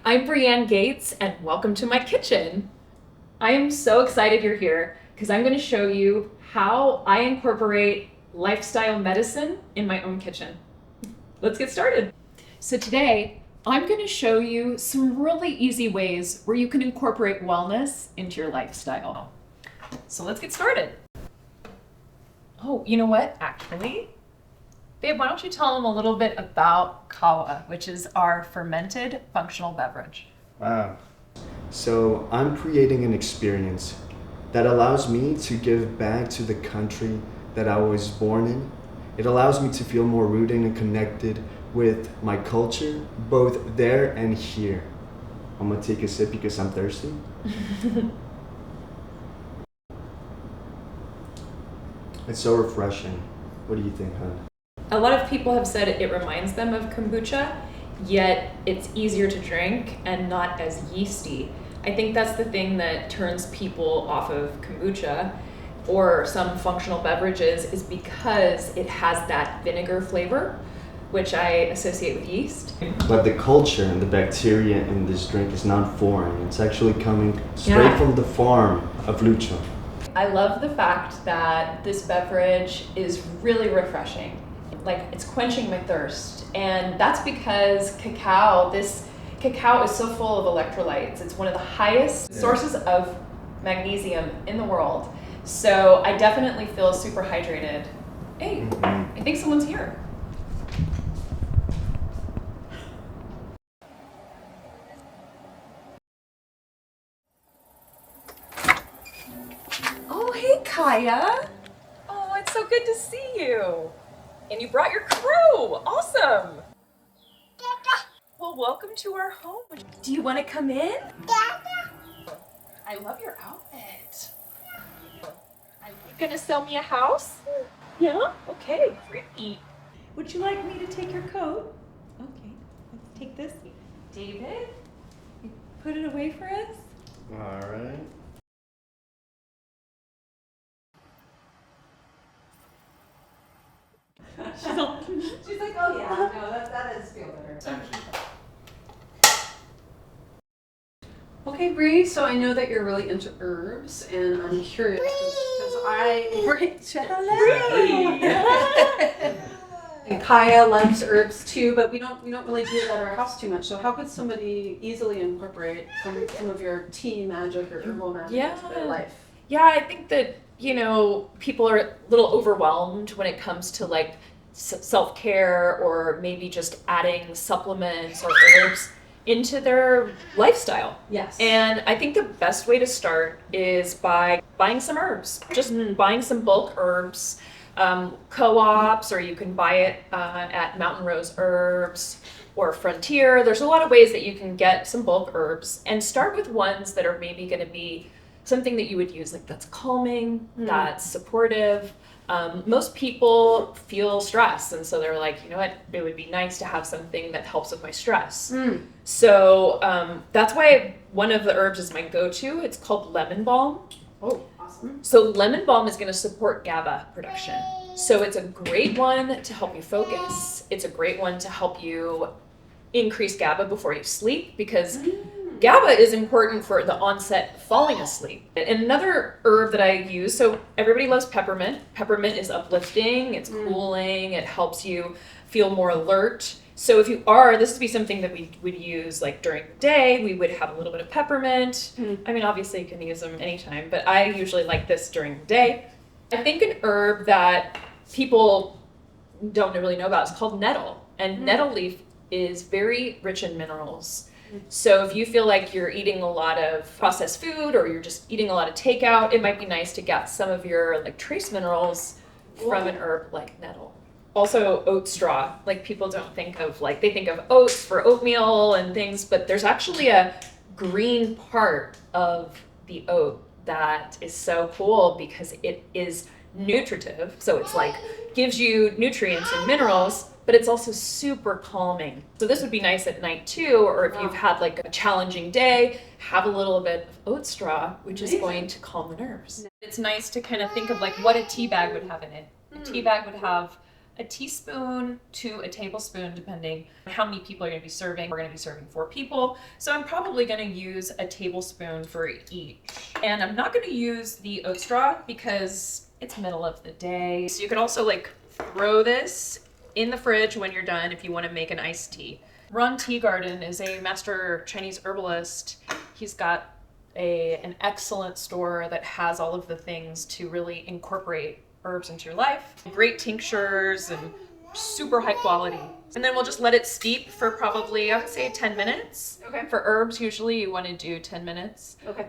I'm Brianne Gates, and welcome to my kitchen. I am so excited you're here because I'm going to show you how I incorporate lifestyle medicine in my own kitchen. Let's get started. So today, I'm going to show you some really easy ways where you can incorporate wellness into your lifestyle. So let's get started. Oh, you know what? Actually, babe, why don't you tell them a little bit about Kawa, which is our fermented functional beverage. Wow. So I'm creating an experience that allows me to give back to the country that I was born in. It allows me to feel more rooted and connected with my culture, both there and here. I'm gonna take a sip because I'm thirsty. It's so refreshing. What do you think, hon? A lot of people have said it reminds them of kombucha, yet it's easier to drink and not as yeasty. I think that's the thing that turns people off of kombucha or some functional beverages is because it has that vinegar flavor, which I associate with yeast. But the culture and the bacteria in this drink is not foreign. It's actually coming straight from the farm of Lucho. I love the fact that this beverage is really refreshing. Like, it's quenching my thirst, and that's because this cacao is so full of electrolytes. It's one of the highest sources of magnesium in the world, so I definitely feel super hydrated. Hey, I think someone's here. Oh, hey, Kaya. Oh, it's so good to see you. And you brought your crew! Awesome! Well, welcome to our home. Do you want to come in? I love your outfit. Are you gonna sell me a house? Yeah? Okay, great. Would you like me to take your coat? Okay, let's take this. David? Put it away for us. All right. She's like, oh yeah, no, that is feel better. Okay, Bree, so I know that you're really into herbs, and I'm curious because and Kaya likes herbs too, but we don't really do that at our house too much. So how could somebody easily incorporate some of your tea magic or herbal magic into their life? Yeah, I think that, people are a little overwhelmed when it comes to like self-care or maybe just adding supplements or herbs into their lifestyle. Yes. And I think the best way to start is by buying some herbs, just buying some bulk herbs, co-ops, or you can buy it at Mountain Rose Herbs or Frontier. There's a lot of ways that you can get some bulk herbs, and start with ones that are maybe going to be something that you would use, like that's calming, that's supportive. Most people feel stress, and so they're like, you know what, it would be nice to have something that helps with my stress. So that's why one of the herbs is my go-to. It's called lemon balm. Oh, awesome. So lemon balm is going to support GABA production. So it's a great one to help you focus. It's a great one to help you increase GABA before you sleep, because GABA is important for the onset falling asleep. And another herb that I use, so everybody loves peppermint. Peppermint is uplifting, it's cooling, it helps you feel more alert. So if this would be something that we would use like during the day. We would have a little bit of peppermint. I mean, obviously you can use them anytime, but I usually like this during the day. I think an herb that people don't really know about is called nettle. And nettle leaf is very rich in minerals. So if you feel like you're eating a lot of processed food or you're just eating a lot of takeout, it might be nice to get some of your like trace minerals from an herb like nettle. Also oat straw. Like, people don't think of, like, they think of oats for oatmeal and things, but there's actually a green part of the oat that is so cool because it is nutritive. So it's like gives you nutrients and minerals, but it's also super calming. So this would be nice at night too, or if you've had like a challenging day, have a little bit of oat straw, which is going to calm the nerves. It's nice to kind of think of like what a tea bag would have in it. A tea bag would have a teaspoon to a tablespoon, depending on how many people you're going to be serving. We're going to be serving 4 people. So I'm probably going to use a tablespoon for each. And I'm not going to use the oat straw because it's middle of the day. So you could also like throw this in the fridge when you're done if you want to make an iced tea. Ron Teagarden is a master Chinese herbalist. He's got an excellent store that has all of the things to really incorporate herbs into your life. Great tinctures and super high quality. And then we'll just let it steep for probably, I would say 10 minutes. Okay. For herbs, usually you want to do 10 minutes. Okay.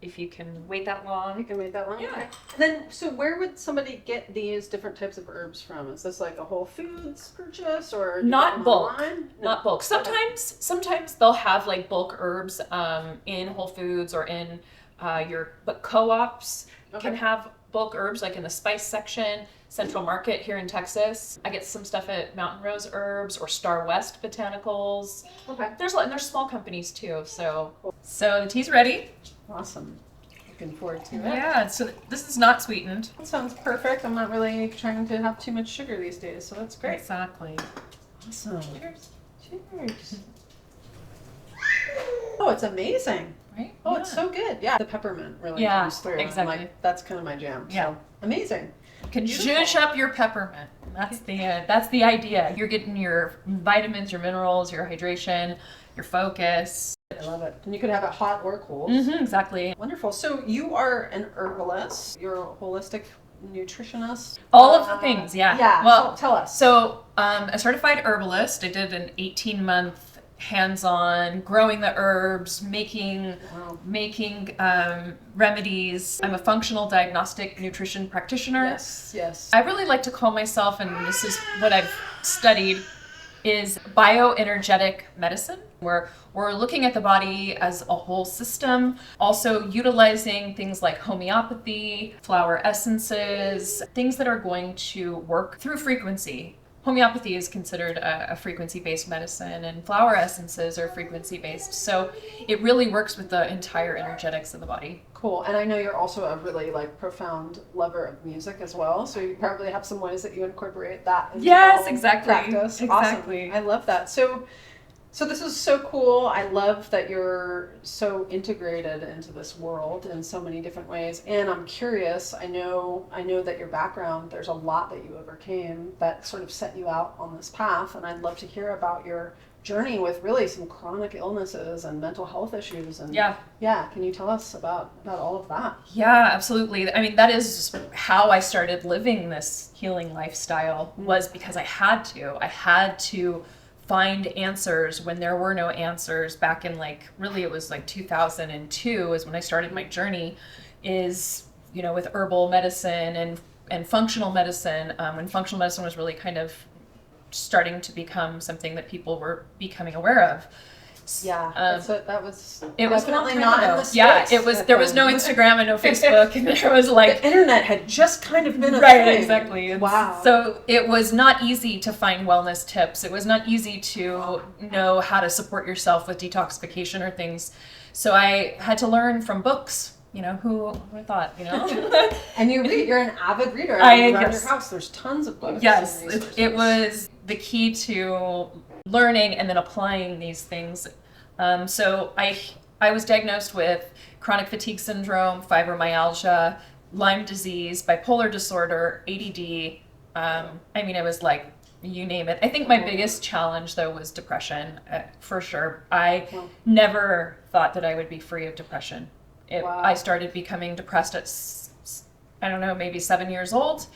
If you can wait that long. You can wait that long? Yeah. Okay. And then, so where would somebody get these different types of herbs from? Is this like a Whole Foods purchase or Not bulk? online? No. Not bulk. Sometimes they'll have like bulk herbs in Whole Foods or in but co-ops can have bulk herbs, like in the spice section. Central Market here in Texas. I get some stuff at Mountain Rose Herbs or Star West Botanicals. Okay. And there's small companies too. So the tea's ready. Awesome. Looking forward to it. Yeah. So this is not sweetened. That sounds perfect. I'm not really trying to have too much sugar these days, so that's great. Exactly. Awesome. Cheers. Cheers. Oh, it's amazing. Right? Oh, it's so good. Yeah. The peppermint really Yeah, comes through. exactly. Like, that's kind of my jam. Yeah. So, amazing. You can zhuzh up your peppermint. That's the idea. You're getting your vitamins, your minerals, your hydration, your focus. I love it. And you could have it hot or cold. Exactly. Wonderful. So you are an herbalist. You're a holistic nutritionist. All of the things, yeah. Yeah. Well, tell us. So a certified herbalist. I did an 18-month hands-on growing the herbs, making remedies. I'm a functional diagnostic nutrition practitioner. Yes. I really like to call myself, and this is what I've studied, is bioenergetic medicine, where we're looking at the body as a whole system, also utilizing things like homeopathy, flower essences, things that are going to work through frequency. Homeopathy is considered a frequency-based medicine, and flower essences are frequency-based. So it really works with the entire energetics of the body. Cool. And I know you're also a really profound lover of music as well. So you probably have some ways that you incorporate that into Yes, the whole exactly. practice. Exactly. Awesome. I love that. So this is so cool. I love that you're so integrated into this world in so many different ways. And I'm curious, I know that your background, there's a lot that you overcame that sort of set you out on this path. And I'd love to hear about your journey with really some chronic illnesses and mental health issues. And can you tell us about all of that? Yeah, absolutely. I mean, that is how I started living this healing lifestyle, was because I had to find answers when there were no answers. Back in it was 2002 is when I started my journey, is with herbal medicine and functional medicine, when functional medicine was really kind of starting to become something that people were becoming aware of. Yeah, that was it was definitely not in the States. Yeah, it was. There was no Instagram and no Facebook, and there was the internet had just kind of been a right, thing. exactly. Wow. So it was not easy to find wellness tips. It was not easy to know how to support yourself with detoxification or things. So I had to learn from books. Who would have thought, And you read, you're an avid reader. Around your house, there's tons of books. Yes, it was the key to learning and then applying these things. So I was diagnosed with chronic fatigue syndrome, fibromyalgia, Lyme disease, bipolar disorder, ADD. It was you name it. I think my biggest challenge, though, was depression, for sure. I never thought that I would be free of depression. I started becoming depressed at, maybe 7 years old.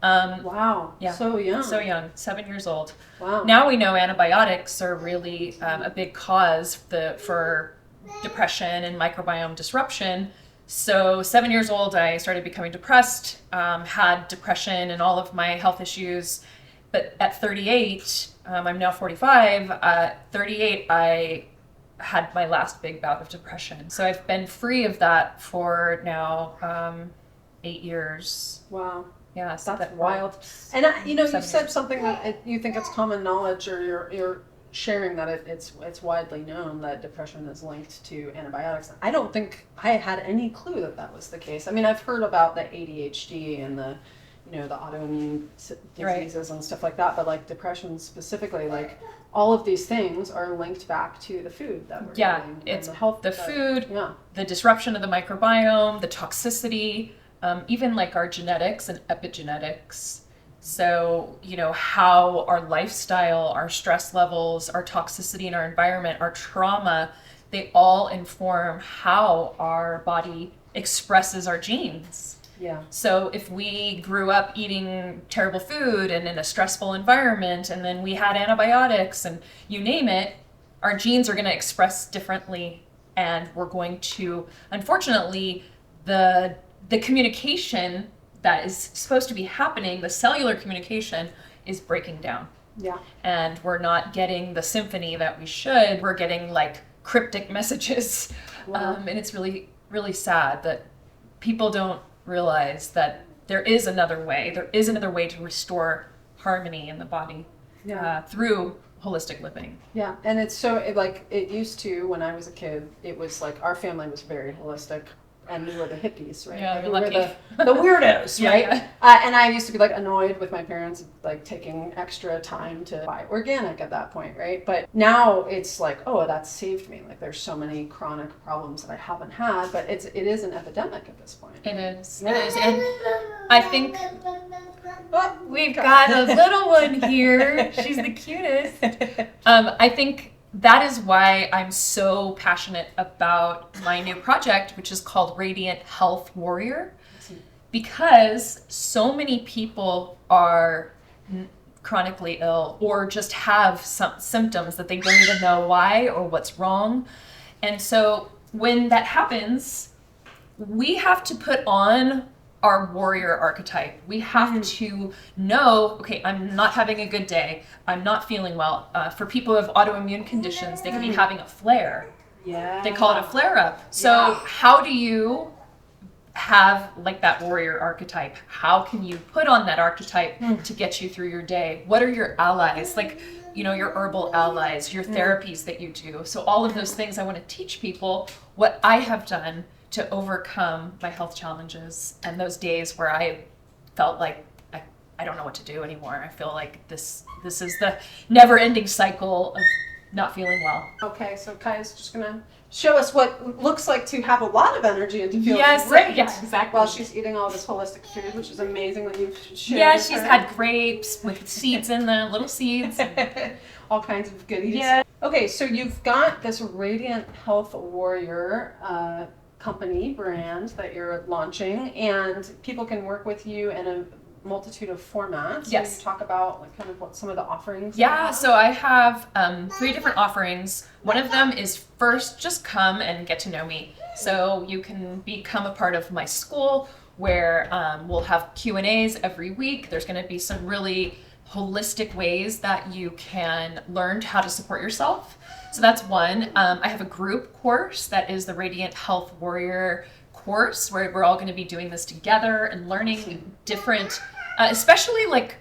Wow. Yeah. So young. 7 years old. Wow. Now we know antibiotics are really a big cause for depression and microbiome disruption. So 7 years old, I started becoming depressed, had depression and all of my health issues. But at 38, I'm now 45, at 38, I had my last big bout of depression. So I've been free of that for now 8 years. Wow. Yeah, so that's wild. And you said something that you think it's common knowledge, or you're sharing that it's widely known that depression is linked to antibiotics. I don't think I had any clue that was the case. I mean, I've heard about the ADHD and the the autoimmune diseases and stuff like that, but like depression specifically, like all of these things are linked back to the food that we're eating. It's the health, the food, yeah, the disruption of the microbiome, the toxicity, even like our genetics and epigenetics. So, how our lifestyle, our stress levels, our toxicity in our environment, our trauma, they all inform how our body expresses our genes. yeah, So if we grew up eating terrible food and in a stressful environment, and then we had antibiotics and you name it, our genes are going to express differently, and we're going to, unfortunately, the communication that is supposed to be happening, the cellular communication, is breaking down. yeah. And we're not getting the symphony that we should. We're getting like cryptic messages. Wow. And it's really, really sad that people don't realize that there is another way. There is another way to restore harmony in the body through holistic living. Yeah, and it's so, it used to, when I was a kid, it was like our family was very holistic, and we were the hippies, right? Yeah, like, you're we lucky. were the weirdos, Yeah, right? yeah. And I used to be like annoyed with my parents, like taking extra time to buy organic at that point, right? But now it's like, oh, that saved me. Like there's so many chronic problems that I haven't had, but it is an epidemic at this point. It is. Yeah. It is. And I think we've got a little one here. She's the cutest. I think that is why I'm so passionate about my new project, which is called Radiant Health Warrior, because so many people are chronically ill or just have some symptoms that they don't even know why or what's wrong. And so when that happens, we have to put on our warrior archetype. We have to know, okay, I'm not having a good day. I'm not feeling well. For people who have autoimmune conditions, they can be having a flare. Yeah. They call it a flare up. So how do you have like that warrior archetype? How can you put on that archetype to get you through your day? What are your allies? Like, your herbal allies, your therapies that you do. So all of those things I want to teach people what I have done to overcome my health challenges and those days where I felt like I don't know what to do anymore. I feel like this is the never-ending cycle of not feeling well. Okay, so Kaya's just gonna show us what looks like to have a lot of energy and to feel Yes, great. yeah, exactly. While she's eating all this holistic food, which is amazing that you've shared. Yeah, with she's her. had grapes with seeds in them, little seeds. All kinds of goodies. Yeah. Okay, so you've got this Radiant Health Warrior company brand that you're launching, and people can work with you in a multitude of formats. Yes. Can you talk about like kind of what some of the offerings? Yeah, so I have 3 different offerings. One of them is first, just come and get to know me. So you can become a part of my school where we'll have Q&As every week. There's going to be some really holistic ways that you can learn how to support yourself. So that's one. I have a group course that is the Radiant Health Warrior course, where we're all going to be doing this together and learning different, especially like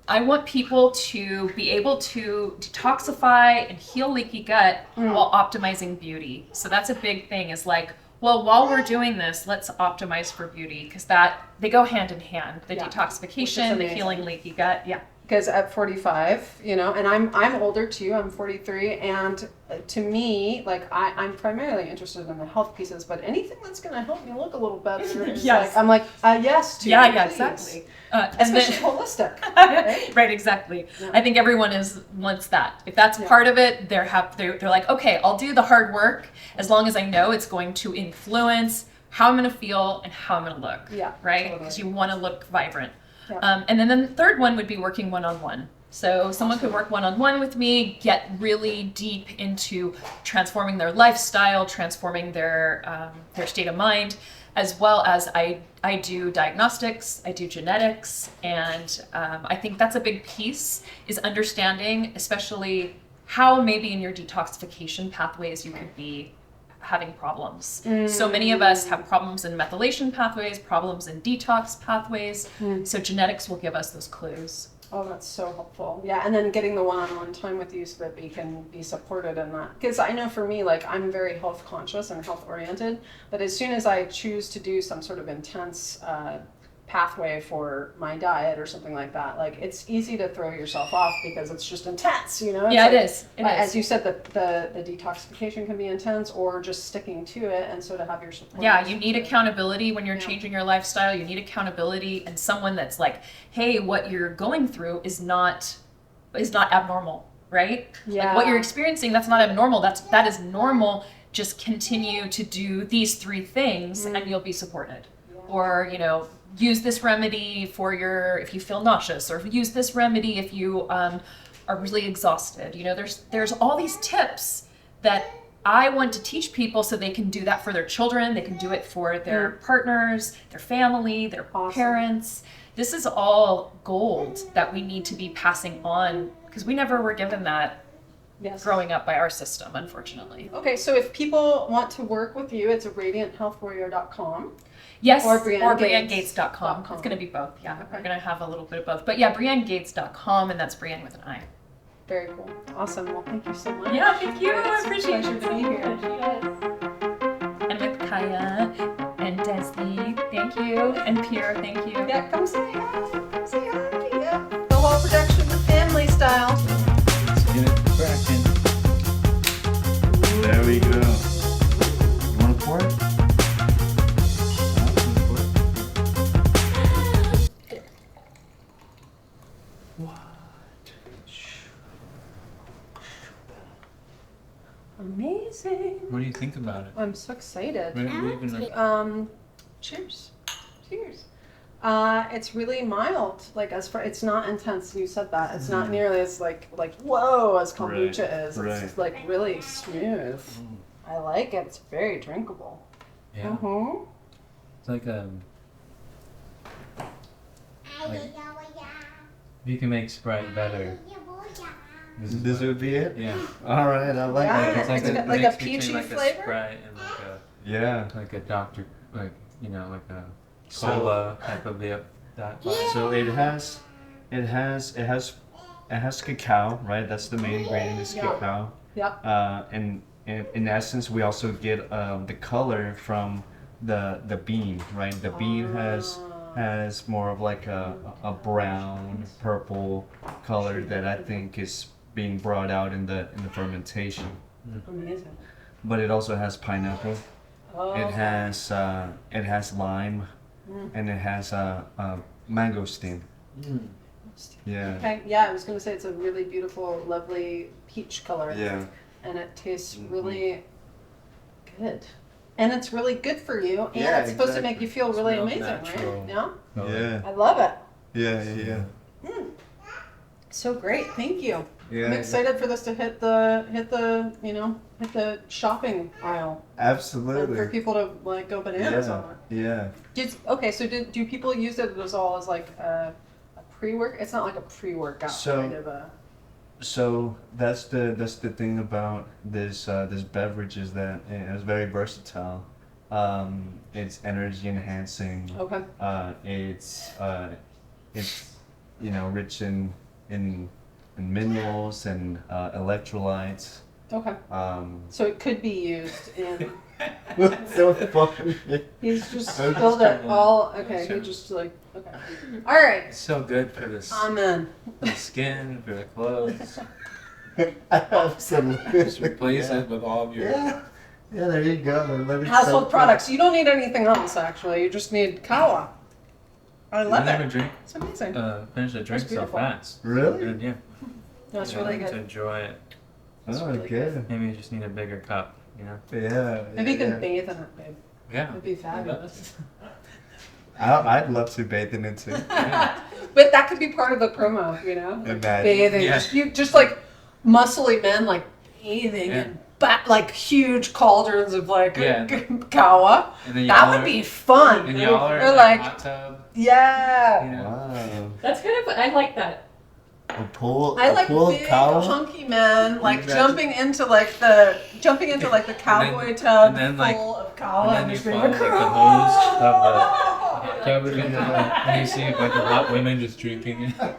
I want people to be able to detoxify and heal leaky gut while optimizing beauty. So that's a big thing, is like, well, while we're doing this, let's optimize for beauty, because they go hand in hand. The detoxification, the healing leaky gut. Yeah. Because at 45, and I'm older too, I'm 43, and to me, like I'm primarily interested in the health pieces, but anything that's going to help me look a little better, is Yes. I'm like, yes to. Yeah, please. exactly. Especially holistic. Right? Right, exactly. Yeah. I think everyone wants that. If that's part of it, they're like, okay, I'll do the hard work as long as I know it's going to influence how I'm going to feel and how I'm going to look. Yeah, right? Because you want to look vibrant. Yeah. And then the third one would be working one-on-one. So someone could work one-on-one with me, get really deep into transforming their lifestyle, transforming their state of mind, as well as I do diagnostics, I do genetics, and I think that's a big piece, is understanding, especially how maybe in your detoxification pathways you could be having problems. So many of us have problems in methylation pathways, problems in detox pathways. So genetics will give us those clues. Oh, that's so helpful. Yeah, and then getting the one-on-one time with you so that we can be supported in that. Because I know for me, like I'm very health conscious and health oriented, but as soon as I choose to do some sort of intense pathway for my diet or something like that, like it's easy to throw yourself off because it's just intense, you know? Yeah, like, it is. It is. As you said, the detoxification can be intense, or just sticking to it, and so to have your support. Yeah, you need accountability when you're Yeah. changing your lifestyle. You need accountability and someone that's like, hey, what you're going through is not abnormal, right? Yeah. Like what you're experiencing, that's not abnormal. That is normal. Just continue to do these 3 things and you'll be supported. Or, use this remedy for if you feel nauseous, or use this remedy if you are really exhausted. There's all these tips that I want to teach people so they can do that for their children. They can do it for their partners, their family, their parents. This is all gold that we need to be passing on because we never were given that growing up by our system, unfortunately. Okay, so if people want to work with you, it's radianthealthwarrior.com. Yes, Or BrianneGates.com. It's going to be both. Yeah, Okay. we're going to have a little bit of both. But yeah, BrianneGates.com, and that's Brianne with an I. Very cool. Awesome. Well, thank you so much. Yeah, thank you. I It's a appreciate pleasure it. to be here. And with Kaya and Desi, thank you. And Pierre, thank you. Yeah, come say hi. Come say hi. Yeah. The whole production family style. Let's get it cracking. There we go. You want to pour it? Amazing. What do you think about it? I'm so excited. We even Cheers. Cheers. It's really mild. Like it's not intense. You said that. It's not nearly as like whoa as kombucha is. It's just like really smooth. I like it. It's very drinkable. yeah. Mm-hmm. It's like if you can make Sprite better. This would be it? Yeah. All right, I like Yeah. it. It's like It's a got, like, mix a peachy between, like, flavor? A Sprite and Yeah. like a Dr. like a cola type of that vibe. So it has cacao, right? That's the main ingredient is Yeah. cacao. Yep. And in essence, we also get the color from the bean, right? The bean has more of like a brown, purple color that I think is being brought out in the fermentation. Amazing. But it also has pineapple. Oh. It has lime, and it has mangosteen. Yeah. Okay. Yeah, I was gonna say it's a really beautiful, lovely peach color. Yeah. And it tastes really good. And it's really good for you, and Yeah, it's supposed to make exactly. you feel really Smells amazing, natural. right? Yeah. Yeah. I love it. Yeah. So great, thank you. Yeah. I'm excited for this to hit the shopping aisle, and for Absolutely. people to like go bananas Yeah. on it. Yeah. So do people use it as all as like a pre-work? It's not like a pre-workout So- kind of a. So that's the thing about this beverage is that it's very versatile. It's energy enhancing. Okay. It's rich in minerals and electrolytes. Okay. So it could be used in. What's so funny? He's just Okay. spilled it all. Okay. He just like. Okay. All right. It's so good for Amen. the skin, for the clothes. Absolutely. Just replace it with all of your. Yeah. Yeah, there you go. Let me Household tell- products. You don't need anything else actually. You just need Kawa. I love I never it. drink. It's amazing. Finish a drink so beautiful. fast. Really? Good, yeah. That's Yeah, really To good. enjoy it. Oh, really good. Maybe you just need a bigger cup. Yeah. Maybe you yeah. can bathe in it, babe. Yeah. It'd be fabulous. I'd love to bathe in it too. But that could be part of the promo, you know? Like Imagine. bathing. Yeah. Just like muscly men like bathing Yeah. in like huge cauldrons of like Yeah. Kawa. And then That would be fun. And y'all are Or in like, a hot tub. yeah. You know? Wow. That's kind of, I like that. A pool I like of big cow? hunky men like Exactly. jumping into like the cowboy tub and then, like- full of Kawa And then you just follow being like the like, hose of the hot tub, and you see like a lot of women just drinking it.